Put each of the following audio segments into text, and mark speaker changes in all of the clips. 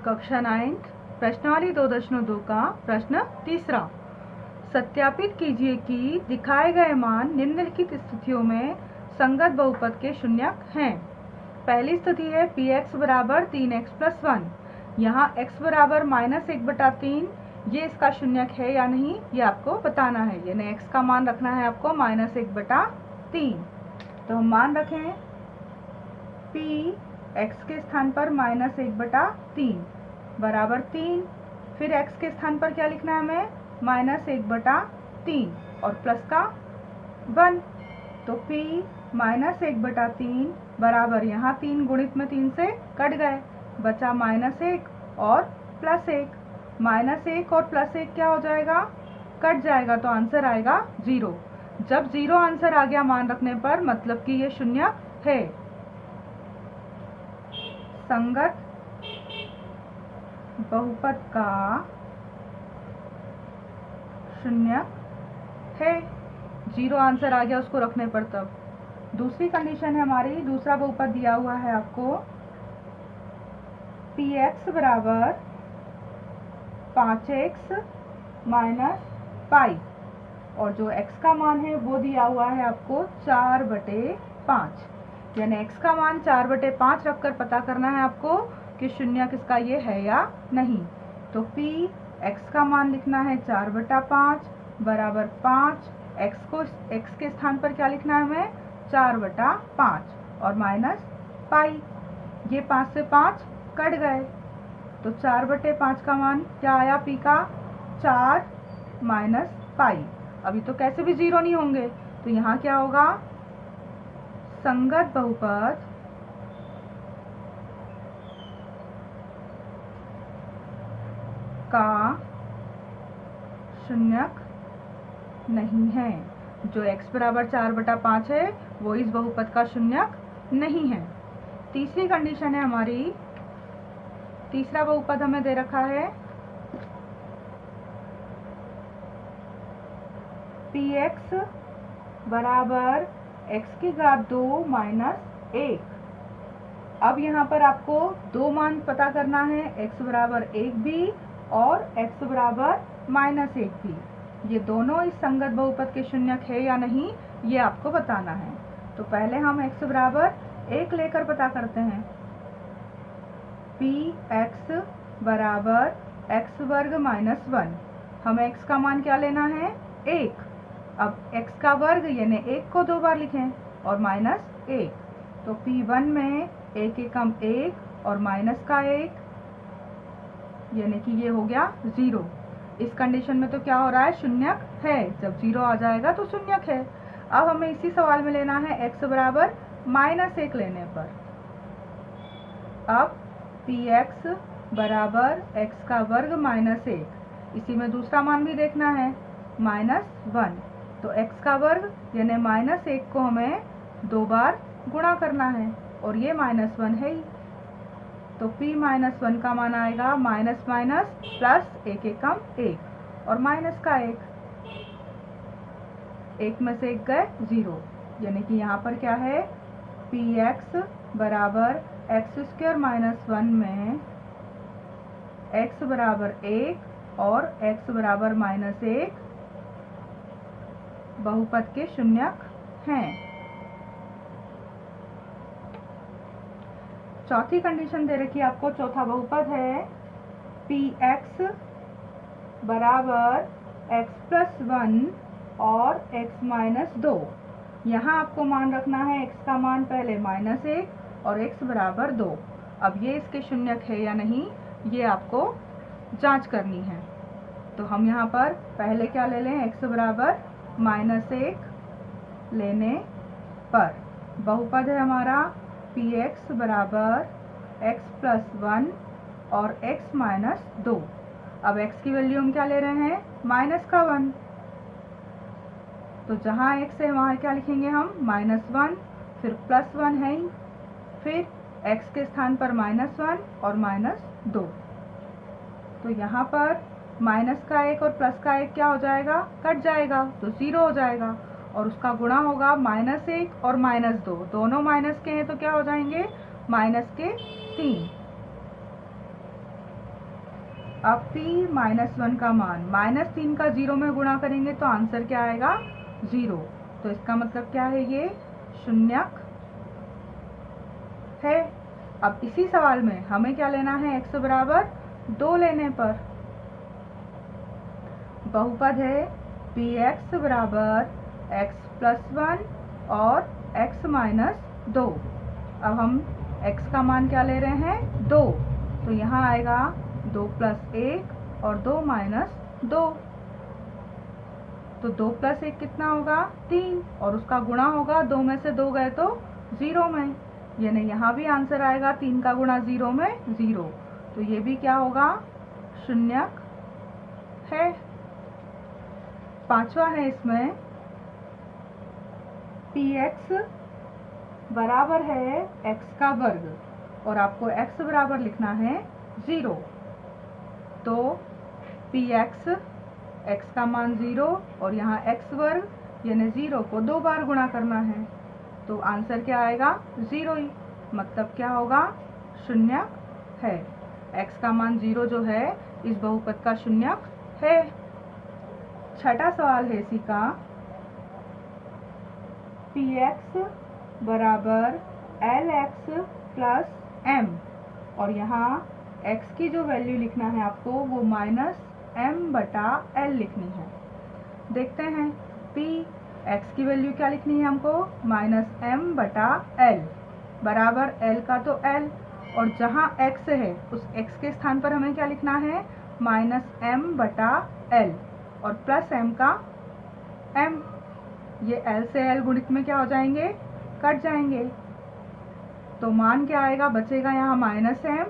Speaker 1: कक्षा 9 प्रश्नावली 2.2 का प्रश्न तीसरा। सत्यापित कीजिए कि दिखाए गए मान निम्नलिखित स्थितियों में संगत बहुपद के शून्यक हैं। पहली स्थिति है px बराबर 3x + 1। यहाँ x बराबर -1/3, ये इसका शून्यक है या नहीं ये आपको बताना है, यानी x का मान रखना है आपको -1/3। तो हम मान रखें p x के स्थान पर -1/3 बराबर 3, फिर x के स्थान पर क्या लिखना है हमें -1/3 और प्लस का 1। तो p -1/3 बराबर यहाँ 3 गुणित में 3 से कट गए, बचा -1 और +1। -1 और +1 क्या हो जाएगा, कट जाएगा, तो आंसर आएगा 0। जब 0 आंसर आ गया मान रखने पर मतलब कि ये शून्यक है। संगत बहुपद का शून्यक है, 0 आंसर आ गया उसको रखने पर। तब दूसरी कंडीशन है हमारी, दूसरा बहुपद दिया हुआ है आपको px बराबर 5x - पाई और जो x का मान है वो दिया हुआ है आपको 4/5, यानी x का मान 4/5 रखकर पता करना है आपको कि शून्यक इसका ये है या नहीं। तो p x का मान लिखना है 4/5 बराबर 5, x को x के स्थान पर क्या लिखना है हमें 4/5 और माइनस पाई, ये 5 से 5 कट गए, तो 4/5 का मान क्या आया p का 4 - पाई। अभी तो कैसे भी 0 नहीं होंगे, तो यहाँ क्या होगा, संगत बहुपद का शून्यक नहीं है। जो x बराबर 4/5 है वो इस बहुपद का शून्यक नहीं है। तीसरी कंडीशन है हमारी, तीसरा बहुपद हमें दे रखा है px बराबर x⁻² - 1। अब यहाँ पर आपको दो मान पता करना है, x बराबर 1 भी और x बराबर -1 भी। ये दोनों इस संगत बहुपद के शून्यक है या नहीं ये आपको बताना है। तो पहले हम x बराबर 1 लेकर पता करते हैं। px बराबर x² - 1, हमें x का मान क्या लेना है 1। अब x का वर्ग यानी 1 को 2 बार लिखें और -1, तो p1 में 1 एकम 1 और माइनस का 1, यानी कि ये हो गया 0। इस कंडीशन में तो क्या हो रहा है, शून्यक है, जब 0 आ जाएगा तो शून्यक है। अब हमें इसी सवाल में लेना है x बराबर -1 लेने पर। अब px बराबर x² - 1, इसी में दूसरा मान भी देखना है -1, तो x का वर्ग यानी -1 को हमें 2 बार गुणा करना है और ये -1 है ही, तो p -1 का मान आएगा माइनस माइनस प्लस 1 एकम 1 और माइनस का 1, 1 में से 1 गए 0, यानी कि यहाँ पर क्या है px बराबर x² - 1 में x बराबर 1 और x बराबर -1 बहुपद के शून्यक हैं। चौथी कंडीशन दे रखी है आपको, चौथा बहुपद है px बराबर x + 1 और x - 2। यहाँ आपको मान रखना है x का मान पहले -1 और x बराबर 2। अब ये इसके शून्यक है या नहीं ये आपको जांच करनी है। तो हम यहाँ पर पहले क्या ले लें, x बराबर -1 लेने पर बहुपद है हमारा px बराबर x + 1 और x - 2। अब x की वैल्यू हम क्या ले रहे हैं -1, तो जहाँ x है वहाँ क्या लिखेंगे हम -1, फिर +1 है ही, फिर x के स्थान पर -1 और -2। तो यहाँ पर माइनस का 1 और प्लस का 1 क्या हो जाएगा, कट जाएगा, तो 0 हो जाएगा और उसका गुणा होगा -1 और -2, दोनों माइनस के हैं तो क्या हो जाएंगे -3। अब p -1 का मान -3 का 0 में गुणा करेंगे तो आंसर क्या आएगा 0। तो इसका मतलब क्या है, ये शून्यक है। अब इसी सवाल में हमें क्या लेना है, x बराबर 2 लेने पर बहुपद है px बराबर x+1 और x - 2। अब हम x का मान क्या ले रहे हैं 2, तो यहाँ आएगा 2 + 1 और 2 - 2। तो 2 + 1 कितना होगा 3 और उसका गुणा होगा 2 में से 2 गए तो 0 में, यानी यहाँ भी आंसर आएगा 3 का गुणा 0 में 0। तो ये भी क्या होगा शून्यक है। पांचवा है इसमें px बराबर है x का वर्ग और आपको x बराबर लिखना है 0। तो px x का मान 0 और यहाँ x वर्ग यानी 0 को 2 बार गुणा करना है, तो आंसर क्या आएगा 0 ही, मतलब क्या होगा शून्यक है। x का मान 0 जो है इस बहुपद का शून्यक है। छठा सवाल है इसी का, px बराबर lx + m और यहाँ x की जो वैल्यू लिखना है आपको वो -m/l लिखनी है। देखते हैं p x की वैल्यू क्या लिखनी है हमको -m/l बराबर l का तो l और जहाँ x है उस x के स्थान पर हमें क्या लिखना है -m/l और प्लस m का m। ये l से l गुणित में क्या हो जाएंगे कट जाएंगे, तो मान क्या आएगा बचेगा यहाँ -m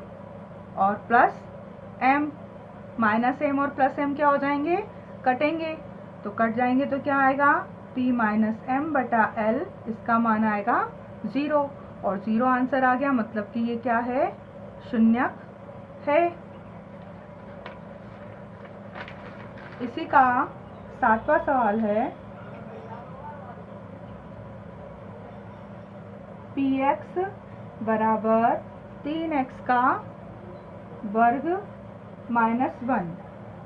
Speaker 1: और प्लस m। -m और प्लस m क्या हो जाएंगे कटेंगे, तो कट जाएंगे तो क्या आएगा p -m/l, इसका मान आएगा 0 और 0 आंसर आ गया, मतलब कि ये क्या है शून्यक है। इसी का सातवां सवाल है, px बराबर 3x का वर्ग -1।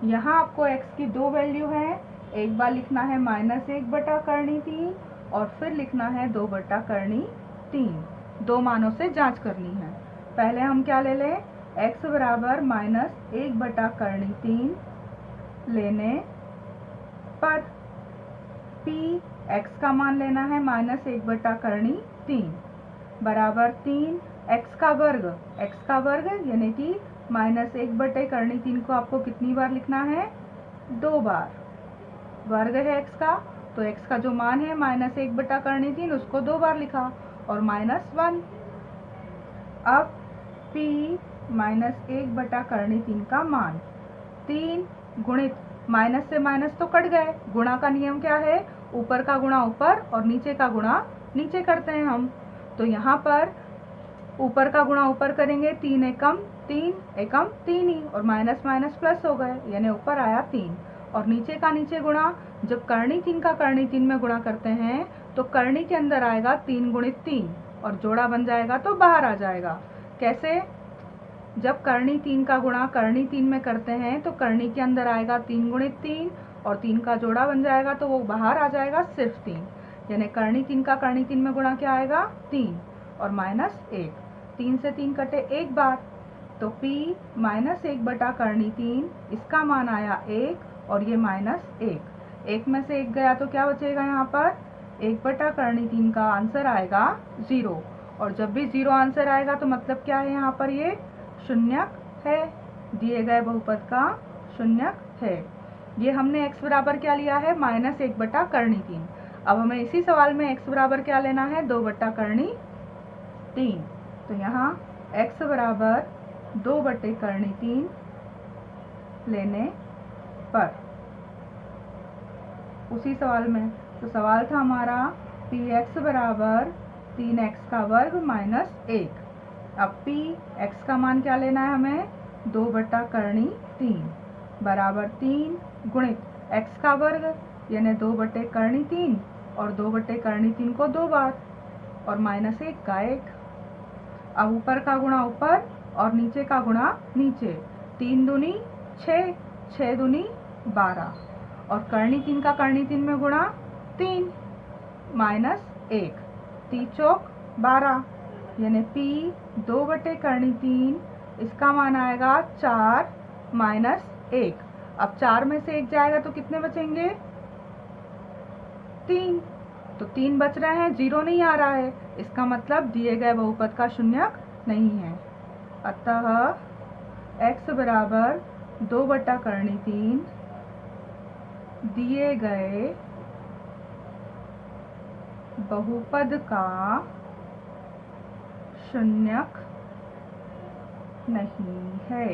Speaker 1: यहाँ आपको x की दो वैल्यू है, एक बार लिखना है -1/3 और फिर लिखना है 2/3। दो मानों से जांच करनी है। पहले हम क्या ले लें, x बराबर -1/3 लेने पर p x का मान लेना है -1/3 बराबर 3 x का वर्ग यानी कि -1/3 को आपको कितनी बार लिखना है 2 बार। वर्ग है x का, तो x का जो मान है -1/3 उसको 2 बार लिखा और -1। अब p -1/3 का मान 3 गुणित माइनस से माइनस तो कट गए, गुणा का नियम क्या है ऊपर का गुणा ऊपर और नीचे का गुणा नीचे करते हैं हम। तो यहाँ पर ऊपर का गुणा ऊपर करेंगे 3 एकम 3 ही और माइनस माइनस प्लस हो गए, यानी ऊपर आया 3 और नीचे का नीचे गुणा। जब कर्णी 3 का कर्णी 3 में गुणा करते हैं तो कर्णी के अंदर आएगा 3 गुणित 3 और जोड़ा बन जाएगा तो बाहर आ जाएगा। कैसे, जब कर्णी 3 का गुणा कर्णी 3 में करते हैं तो कर्णी के अंदर आएगा 3 गुणित 3 और 3 का जोड़ा बन जाएगा तो वो बाहर आ जाएगा सिर्फ 3, यानी कर्णी 3 का कर्णी 3 में गुणा क्या आएगा 3 और -1। 3 से 3 कटे एक बार, तो p -1/3 इसका मान आया 1 और ये -1। 1 में से 1 गया तो क्या बचेगा यहाँ पर 1/3 का आंसर आएगा 0 और जब भी 0 आंसर आएगा तो मतलब क्या है यहाँ पर ये शून्यक है, दिए गए बहुपद का शून्यक है। ये हमने x बराबर क्या लिया है -1/3। अब हमें इसी सवाल में x बराबर क्या लेना है 2/3। तो यहाँ x बराबर 2/3 लेने पर उसी सवाल में, तो सवाल था हमारा px बराबर 3x का वर्ग -1। अब p x का मान क्या लेना है हमें 2/3 बराबर 3 गुणित x का वर्ग यानी 2/3 और 2/3 को 2 बार और -1 का 1। अब ऊपर का गुणा ऊपर और नीचे का गुणा नीचे, 3 दूनी 6, 6 दूनी 12 और करनी 3 का करनी 3 में गुणा 3 माइनस 1, 3 चौक 12 यानी P 2 बटे करनी 3, इसका मान आएगा 4 माइनस 1। अब 4 में से 1 जाएगा तो कितने बचेंगे? 3। तो 3 बच रहे हैं, 0 नहीं आ रहा है, इसका मतलब दिए गए बहुपद का शून्यक नहीं है। अतः x बराबर 2 बटा करनी 3 दिए गए बहुपद का शून्यक नहीं है।